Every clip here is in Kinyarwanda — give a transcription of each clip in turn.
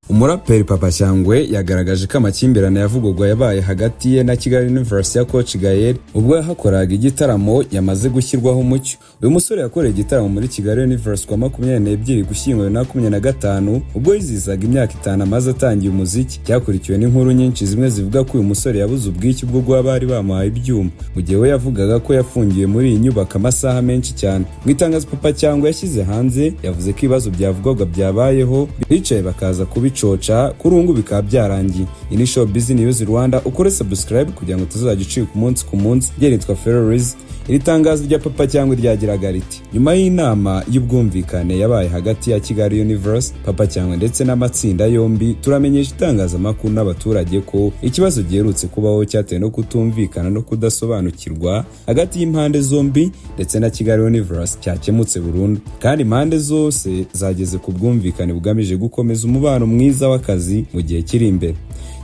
Umuraperi Papa Cyangwe yagaragaje ko amakimbirane yavugurwa yabaye hagati ye na Kigali University ya Coach GAEL ubwo yahakoraga igitaramo yamaze gushyirwaho umucyo. Uyu musore yakoreye igitaramo muri Kigali University kwa 22 Gushyingo na 2025 ubwo yizizaga imyaka 5 amaze atangiye umuziki. Cyakurikiwe n'inkuru nyinshi zimwe zivuga ko uyu musore yabuze ubwiki bwo guha bari bamuhaye ibyuma, mu gihe we yavugaga ko yafungiwe muri iyi nyubako amasaha menshi cyane. Mu itangazo Papa Cyangwe yashyize hanze yavuze ko ibibazo byavugwaga byabayeho bicaye bakaza kubicoca kurungu bikaba byarangiye. Ini show Business Rwanda ukore subscribe kugira ngo tuzajya ucika umunsi ku munsi. Nitwa Ferrariz. Iri tangazo rya Papa Cyangwe ryagiraga riti: nyuma y'inama y'ubwumvikane yabaye hagati ya Kigali University, Papa Cyangwe ndetse n'amatsinda yombi, turamenyesha itangazamakuru n'abaturage ko ikibazo giherutse kubaho cyatewe no kutumvikana no kudasobanukirwa hagati y'impande zombi ndetse na Kigali University cyakemutse burundu, kandi impande zose zageze ku bwumvikane bugamije gukomeza umubano mwiza w'akazi mu gihe kiri imbere.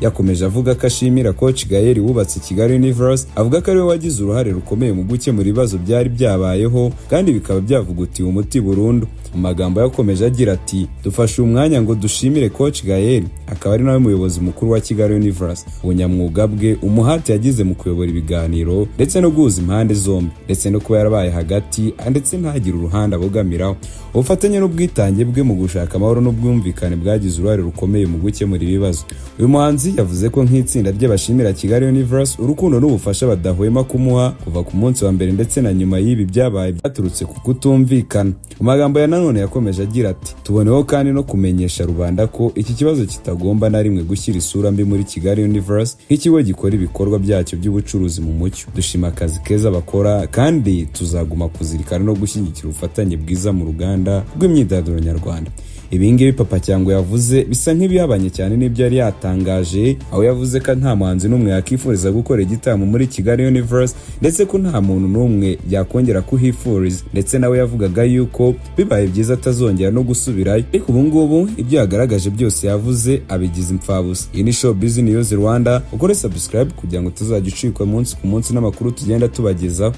Yakomeje avuga ko ashimira Coach GAEL wubatse Kigali University, avuga ko ari we wagize uruhare rukomeye mu gukemura ibibazo byari byabayeho kandi bikaba byavugutiwe umuti burundu. Mu magambo yakomeje agira ati: dufashe umwanya ngo dushimire Coach GAEL, akaba ari nawe muyobozi mukuru wa Kigali University, ubunyamwuga bwe, umuhate yagize mu kuyobora ibiganiro ndetse no guhuza impande zombi, ndetse no kuba yarabaye hagati ndetse ntagire uruhande abogamiraho. Ubufatanye n'ubwitange bwe mu gushaka amahoro n'ubwumvikane bwagize uruhare rukomeye mu gukemura ibibazo. Uyu muhanzi yavuze ko nk'itsinda ry'abashimira Kigali University urukundo n'ubufasha badahwema kumuha kuva ku munsi wa mbere ndetse na nyuma y'ibi byabaye byaturutse ku kutumvikana. Mu magambo ya none yakomeje agira ati: tuboneho kandi no kumenyesha rubanda ko iki kibazo kitagomba na rimwe gushyira isura mbi muri Kigali University nk'ikigo gikora ibikorwa byacyo by'ubucuruzi mu mucyo. Dushima akazi keza bakora kandi tuzaguma kuzirikana no gushyigikira ubufatanye bwiza mu ruganda rw'imyidagaduro nyarwanda. Ibingibi Papa Cyangwe yavuze bisa nk'ibihabanye cyane n'ibyo yari yatangaje, aho yavuze ko nta muhanzi n'umwe yakifuriza gukora igitaramo muri Kigali University ndetse ko nta muntu n'umwe yakongera kuhifuriza, ndetse nawe yavugaga yuko bibaye byiza atazongera no gusubirayo. Ariko ubu ngubu ibyo yagaragaje byose yavuze abigize impfabusa. Iyi ni show Business Rwanda, ukore subscribe kugira ngo tuzajya ucikwa umunsi ku munsi n'amakuru tugenda tubagezaho.